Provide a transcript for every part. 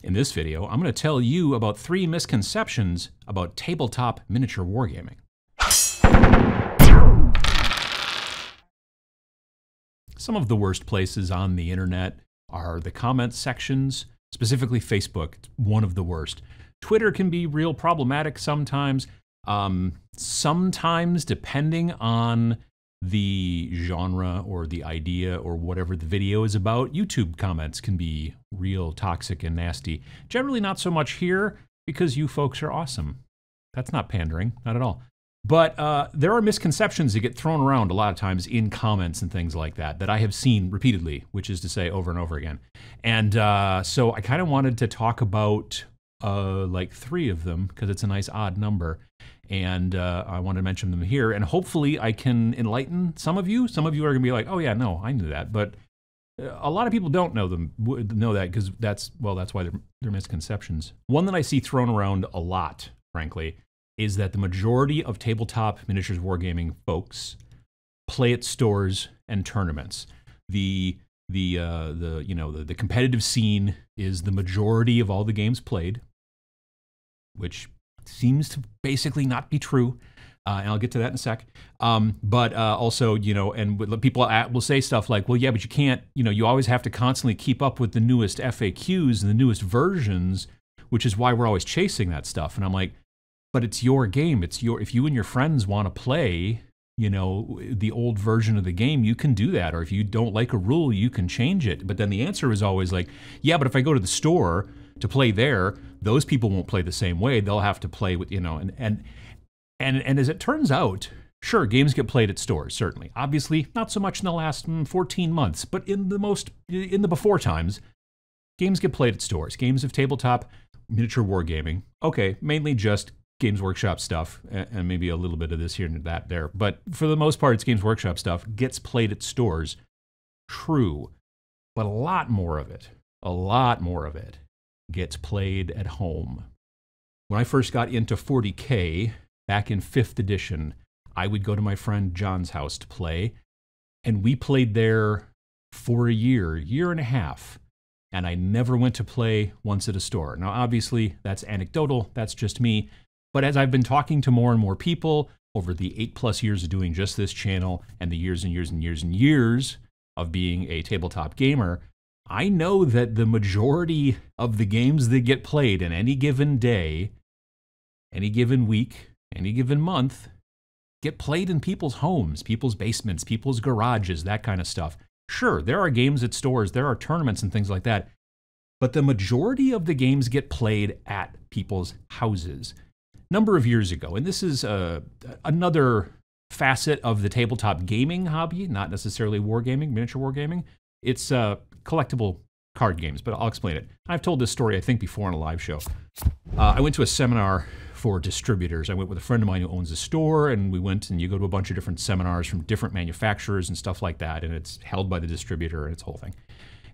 In this video, I'm going to tell you about 3 misconceptions about tabletop miniature wargaming. Some of the worst places on the internet are the comment sections, specifically Facebook. It's one of the worst. Twitter can be real problematic sometimes. Sometimes, depending on the genre or the idea or whatever the video is about, YouTube comments can be real toxic and nasty. Generally not so much here because you folks are awesome. That's not pandering, not at all. But there are misconceptions that get thrown around a lot of times in comments and things like that that I have seen repeatedly, which is to say over and over again. And so I kind of wanted to talk about like 3 of them because it's a nice odd number. And I want to mention them here, and hopefully I can enlighten some of you. Some of you are going to be like, oh yeah, no, I knew that. But a lot of people don't know that because that's why they're misconceptions. One that I see thrown around a lot, frankly, is that the majority of tabletop miniatures wargaming folks play at stores and tournaments. The competitive scene is the majority of all the games played, which seems to basically not be true, and I'll get to that in a sec. But also, and people will say stuff like, well, yeah, but you can't, you always have to constantly keep up with the newest FAQs and the newest versions, which is why we're always chasing that stuff. And I'm like, but it's your game. If you and your friends want to play, the old version of the game, you can do that. Or if you don't like a rule, you can change it. But then the answer is always like, yeah, but if I go to the store to play there, those people won't play the same way. They'll have to play with, and as it turns out, sure, games get played at stores, certainly. Obviously, not so much in the last 14 months, but in the before times, games get played at stores. Games of tabletop miniature wargaming, okay, mainly just Games Workshop stuff, and maybe a little bit of this here and that there, but for the most part, it's Games Workshop stuff, gets played at stores. True, but a lot more of it gets played at home. When I first got into 40K, back in 5th edition, I would go to my friend John's house to play, and we played there for a year and a half, and I never went to play once at a store. Now, obviously, that's anecdotal, that's just me, but as I've been talking to more and more people over the 8+ years of doing just this channel, and the years and years and years and years of being a tabletop gamer, I know that the majority of the games that get played in any given day, any given week, any given month, get played in people's homes, people's basements, people's garages, that kind of stuff. Sure, there are games at stores, there are tournaments and things like that, but the majority of the games get played at people's houses. Number of years ago, and this is another facet of the tabletop gaming hobby, not necessarily wargaming, miniature wargaming. It's collectible card games, but I'll explain it. I've told this story, I think, before on a live show. I went to a seminar for distributors. I went with a friend of mine who owns a store, and we went and you go to a bunch of different seminars from different manufacturers and stuff like that, and it's held by the distributor and it's a whole thing.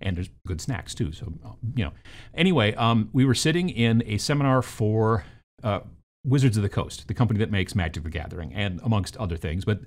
And there's good snacks too, so, Anyway, we were sitting in a seminar for Wizards of the Coast, the company that makes Magic the Gathering, and amongst other things. But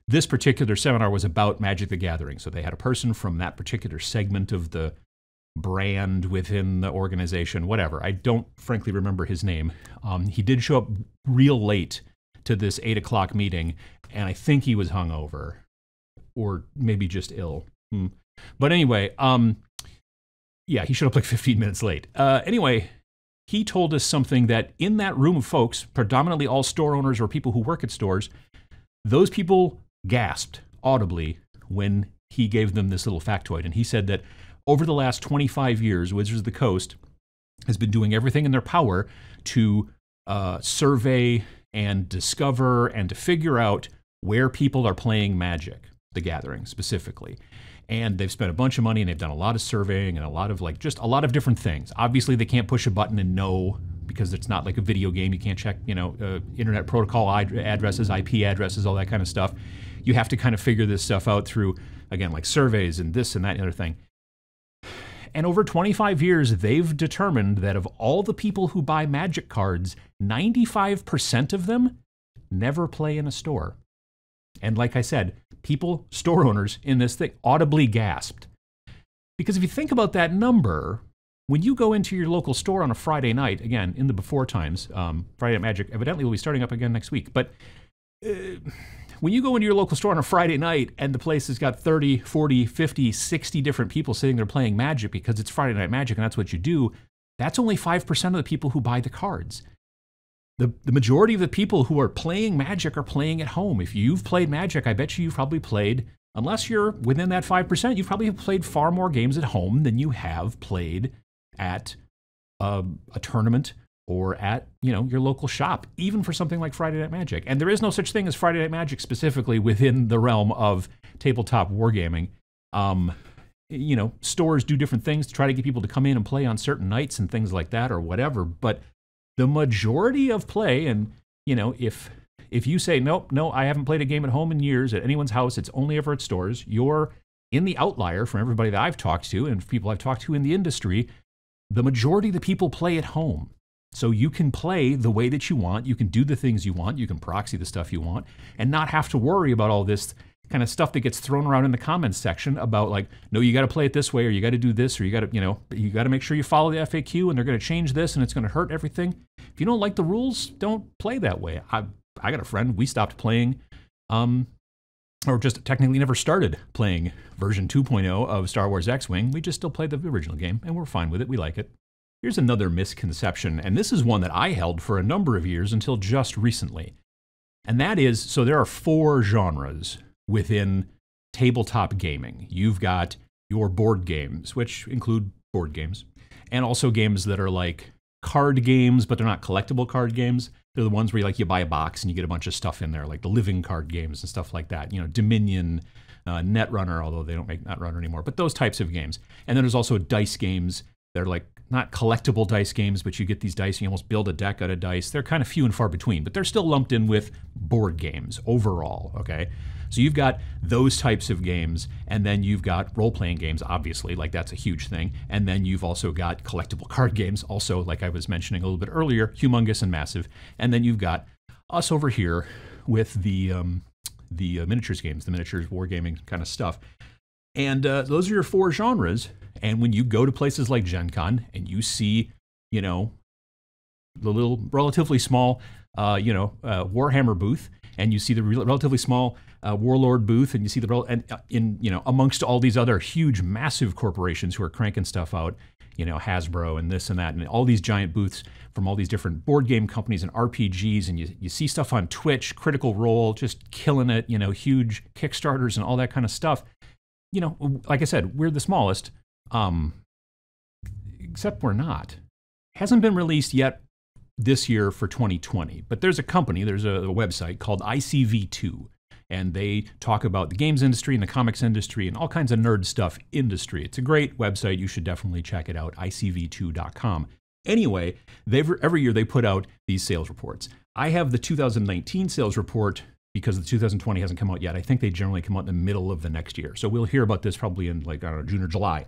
this particular seminar was about Magic the Gathering. So they had a person from that particular segment of the brand within the organization, whatever. I don't frankly remember his name. He did show up real late to this 8 o'clock meeting, and I think he was hungover, or maybe just ill. But anyway, yeah, he showed up like 15 minutes late. Anyway, he told us something that in that room of folks, predominantly all store owners or people who work at stores, those people gasped audibly when he gave them this little factoid. And he said that over the last 25 years, Wizards of the Coast has been doing everything in their power to survey and discover and to figure out where people are playing Magic the Gathering specifically. And they've spent a bunch of money, and they've done a lot of surveying and a lot of just a lot of different things. Obviously, they can't push a button and know, because it's not like a video game. You can't check, internet protocol addresses, IP addresses, all that kind of stuff. You have to kind of figure this stuff out through, again, like surveys and this and that and other thing. And over 25 years, they've determined that of all the people who buy Magic cards, 95% of them never play in a store. And like I said, people, store owners in this thing, audibly gasped. Because if you think about that number, when you go into your local store on a Friday night, again, in the before times, Friday Night Magic evidently will be starting up again next week, but when you go into your local store on a Friday night and the place has got 30, 40, 50, 60 different people sitting there playing Magic because it's Friday Night Magic and that's what you do, that's only 5% of the people who buy the cards. The majority of the people who are playing Magic are playing at home. If you've played Magic, I bet you've probably played, unless you're within that 5%, you've probably played far more games at home than you have played at a tournament or at, your local shop, even for something like Friday Night Magic. And there is no such thing as Friday Night Magic specifically within the realm of tabletop wargaming. Stores do different things to try to get people to come in and play on certain nights and things like that or whatever, but the majority of play, and if you say no, I haven't played a game at home in years at anyone's house, it's only ever at stores, you're in the outlier from everybody that I've talked to and people I've talked to in the industry. The majority of the people play at home. So you can play the way that you want, you can do the things you want, you can proxy the stuff you want, and not have to worry about all this kind of stuff that gets thrown around in the comments section about like, no, you got to play it this way, or you got to do this, or you got to make sure you follow the FAQ, and they're going to change this, and it's going to hurt everything. If you don't like the rules, don't play that way. I got a friend, we stopped playing, or just technically never started playing version 2.0 of Star Wars X-Wing. We just still played the original game, and we're fine with it. We like it. Here's another misconception, and this is one that I held for a number of years until just recently. And that is, so there are 4 genres within tabletop gaming. You've got your board games, which include board games, and also games that are like card games, but they're not collectible card games. They're the ones where you buy a box and you get a bunch of stuff in there, like the living card games and stuff like that. Dominion, Netrunner, although they don't make Netrunner anymore, but those types of games. And then there's also dice games. They're like not collectible dice games, but you get these dice and you almost build a deck out of dice. They're kind of few and far between, but they're still lumped in with board games overall, okay? So you've got those types of games, and then you've got role-playing games, obviously, like that's a huge thing. And then you've also got collectible card games, also, like I was mentioning a little bit earlier, humongous and massive. And then you've got us over here with the miniatures games, the miniatures wargaming kind of stuff. And those are your 4 genres. And when you go to places like Gen Con and you see, the little relatively small, Warhammer booth, and you see the relatively small Warlord booth, and you see amongst all these other huge, massive corporations who are cranking stuff out, Hasbro and this and that, and all these giant booths from all these different board game companies and RPGs, and you see stuff on Twitch, Critical Role, just killing it, huge Kickstarters and all that kind of stuff. Like I said, we're the smallest, except we're not. It hasn't been released yet this year for 2020, but there's a website called ICV2, and they talk about the games industry and the comics industry and all kinds of nerd stuff industry. It's a great website. You should definitely check it out, icv2.com. Anyway, every year they put out these sales reports. I have the 2019 sales report because the 2020 hasn't come out yet. I think they generally come out in the middle of the next year. So we'll hear about this probably in June or July.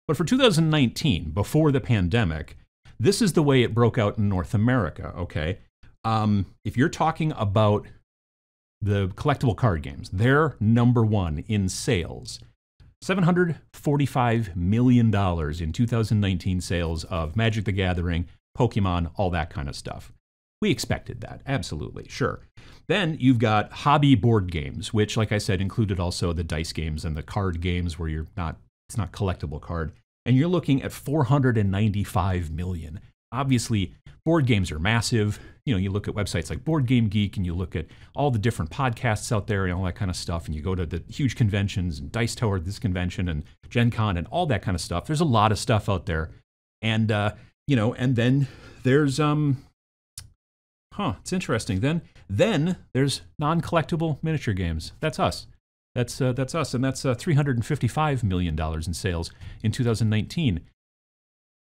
But for 2019, before the pandemic, this is the way it broke out in North America, okay? If you're talking about the collectible card games, they're number 1 in sales. $745 million in 2019 sales of Magic the Gathering, Pokemon, all that kind of stuff. We expected that, absolutely, sure. Then you've got hobby board games, which, like I said, included also the dice games and the card games where it's not collectible card. And you're looking at $495 million. Obviously, board games are massive. You look at websites like Board Game Geek, and you look at all the different podcasts out there and all that kind of stuff, and you go to the huge conventions, and Dice Tower, this convention, and Gen Con, and all that kind of stuff. There's a lot of stuff out there. And, and then there's, it's interesting. Then there's non-collectible miniature games. That's us. That's us, and that's $355 million in sales in 2019.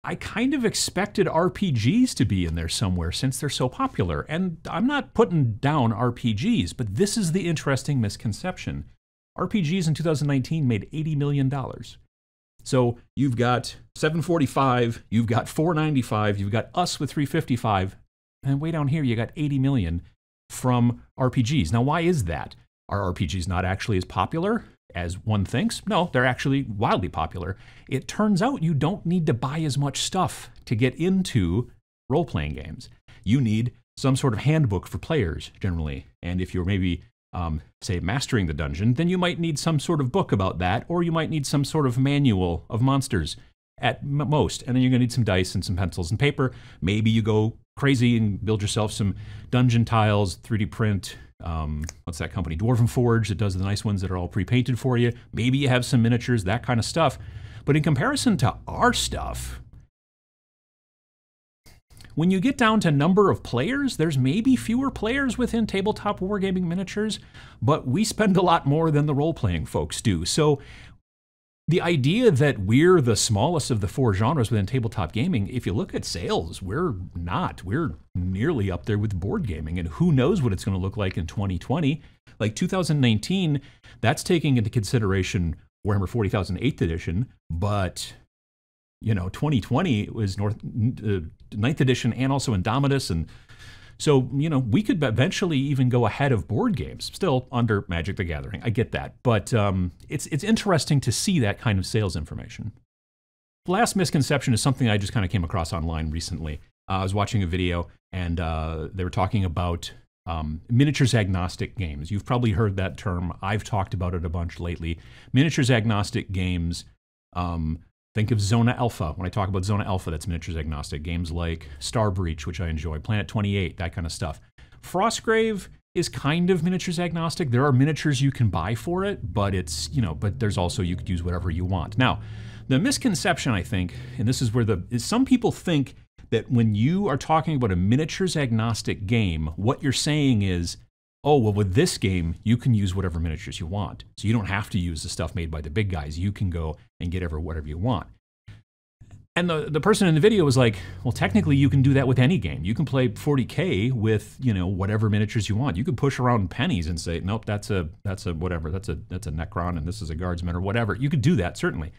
I kind of expected RPGs to be in there somewhere since they're so popular, and I'm not putting down RPGs, but this is the interesting misconception. RPGs in 2019 made $80 million. So you've got 745, you've got 495, you've got us with 355, and way down here you got 80 million from RPGs. Now, why is that? Are RPGs not actually as popular as one thinks. No, they're actually wildly popular. It turns out you don't need to buy as much stuff to get into role-playing games. You need some sort of handbook for players, generally. And if you're maybe, say, mastering the dungeon, then you might need some sort of book about that, or you might need some sort of manual of monsters at most. And then you're going to need some dice and some pencils and paper. Maybe you go crazy and build yourself some dungeon tiles, 3D print. What's that company? Dwarven Forge that does the nice ones that are all pre-painted for you. Maybe you have some miniatures, that kind of stuff. But in comparison to our stuff, when you get down to number of players, there's maybe fewer players within tabletop wargaming miniatures, but we spend a lot more than the role-playing folks do. So the idea that we're the smallest of the 4 genres within tabletop gaming, if you look at sales, we're not. We're nearly up there with board gaming, and who knows what it's going to look like in 2020. Like 2019, that's taking into consideration Warhammer 40,000 8th edition, but you know, 2020 was 9th edition and also Indomitus, and so, you know, we could eventually even go ahead of board games, still under Magic the Gathering. I get that, but it's interesting to see that kind of sales information. The last misconception is something I just kind of came across online recently. I was watching a video, and they were talking about miniatures agnostic games. You've probably heard that term. I've talked about it a bunch lately. Miniatures agnostic games. Think of Zona Alpha. When I talk about Zona Alpha, that's miniatures agnostic. Games like Star Breach, which I enjoy, Planet 28, that kind of stuff. Frostgrave is kind of miniatures agnostic. There are miniatures you can buy for it, but it's, you know, but there's also, you could use whatever you want. Now, the misconception, I think, and this is where some people think that when you are talking about a miniatures agnostic game, what you're saying is, oh, well, with this game, you can use whatever miniatures you want. So you don't have to use the stuff made by the big guys. You can go and get whatever you want. And the person in the video was like, well, technically you can do that with any game. You can play 40K with, you know, whatever miniatures you want. You can push around pennies and say, nope, that's a whatever, that's a Necron and this is a Guardsman or whatever. You could do that, certainly.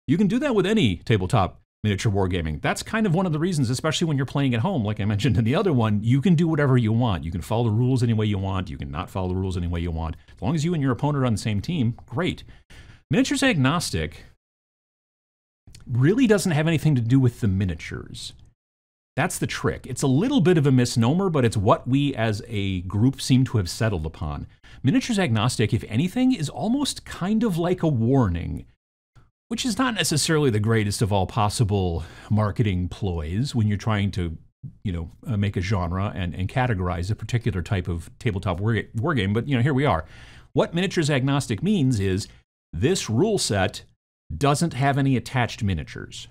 You can do that with any tabletop miniature wargaming. That's kind of one of the reasons, especially when you're playing at home, like I mentioned in the other one, you can do whatever you want. You can follow the rules any way you want. You can not follow the rules any way you want. As long as you and your opponent are on the same team, great. Miniatures agnostic really doesn't have anything to do with the miniatures. That's the trick. It's a little bit of a misnomer, but it's what we as a group seem to have settled upon. Miniatures agnostic, if anything, is almost kind of like a warning, which is not necessarily the greatest of all possible marketing ploys when you're trying to, you know, make a genre and categorize a particular type of tabletop wargame. But, you know, here we are. What miniatures agnostic means is this rule set doesn't have any attached miniatures.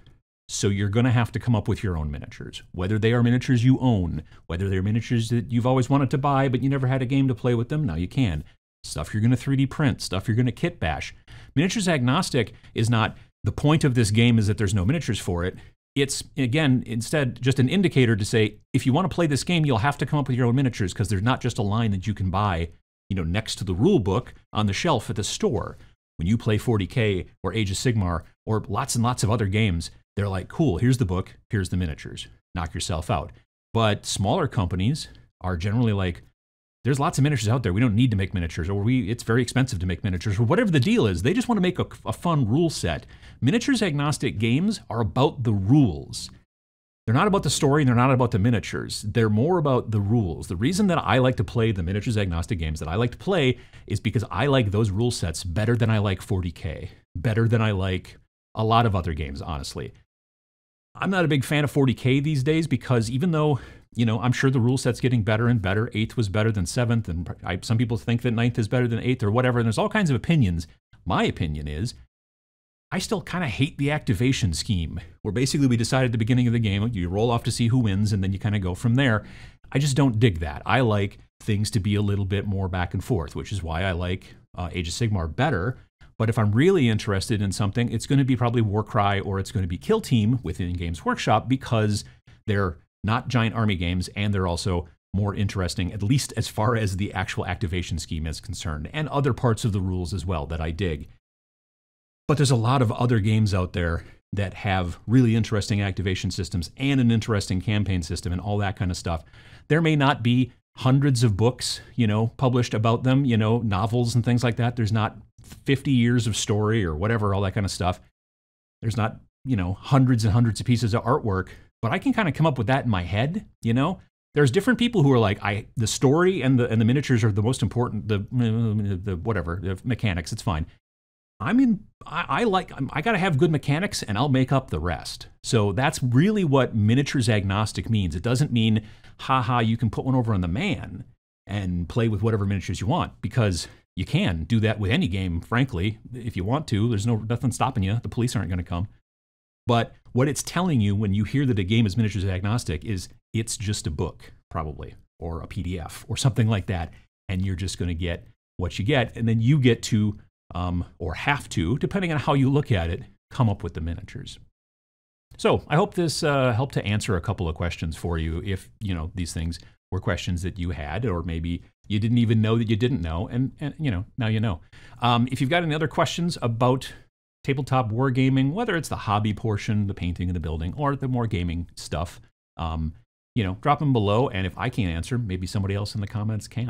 So you're going to have to come up with your own miniatures, whether they are miniatures you own, whether they're miniatures that you've always wanted to buy, but you never had a game to play with them. Now you can. Stuff you're going to 3D print, stuff you're going to kit bash. Miniatures agnostic is not the point of this game is that there's no miniatures for it. It's, again, instead just an indicator to say, if you want to play this game, you'll have to come up with your own miniatures because there's not just a line that you can buy, you know, next to the rule book on the shelf at the store. When you play 40K or Age of Sigmar or lots and lots of other games, they're like, cool, here's the book, here's the miniatures. Knock yourself out. But smaller companies are generally like, there's lots of miniatures out there. We don't need to make miniatures, or it's very expensive to make miniatures, or whatever the deal is. They just want to make a fun rule set. Miniatures agnostic games are about the rules. They're not about the story, and they're not about the miniatures. They're more about the rules. The reason that I like to play the miniatures agnostic games that I like to play is because I like those rule sets better than I like 40K, better than I like a lot of other games, honestly. I'm not a big fan of 40K these days because even though, you know, I'm sure the rule set's getting better and better, 8th was better than 7th, and some people think that 9th is better than 8th or whatever, and there's all kinds of opinions. My opinion is, I still kind of hate the activation scheme, where basically we decide at the beginning of the game, you roll off to see who wins, and then you kind of go from there. I just don't dig that. I like things to be a little bit more back and forth, which is why I like Age of Sigmar better. But if I'm really interested in something, it's going to be probably Warcry or it's going to be Kill Team within Games Workshop because they're not giant army games and they're also more interesting, at least as far as the actual activation scheme is concerned, and other parts of the rules as well that I dig. But there's a lot of other games out there that have really interesting activation systems and an interesting campaign system and all that kind of stuff. There may not be hundreds of books, published about them, novels and things like that. There's not 50 years of story or whatever, all that kind of stuff. There's not, hundreds and hundreds of pieces of artwork, but I can kind of come up with that in my head, There's different people who are like, the story and the miniatures are the most important, the whatever, the mechanics, it's fine. I got to have good mechanics and I'll make up the rest. So that's really what miniatures agnostic means. It doesn't mean, haha, you can put one over on the man and play with whatever miniatures you want, because you can do that with any game, frankly, if you want to. There's nothing stopping you. The police aren't going to come. But what it's telling you when you hear that a game is miniatures agnostic is it's just a book, probably, or a PDF or something like that. And you're just going to get what you get. And then you get to, or have to, depending on how you look at it, come up with the miniatures. So I hope this helped to answer a couple of questions for you, if these things were questions that you had, or maybe you didn't even know that you didn't know, and now you know. If you've got any other questions about tabletop wargaming, whether it's the hobby portion, the painting of the building, or the more gaming stuff, drop them below, and if I can't answer, maybe somebody else in the comments can.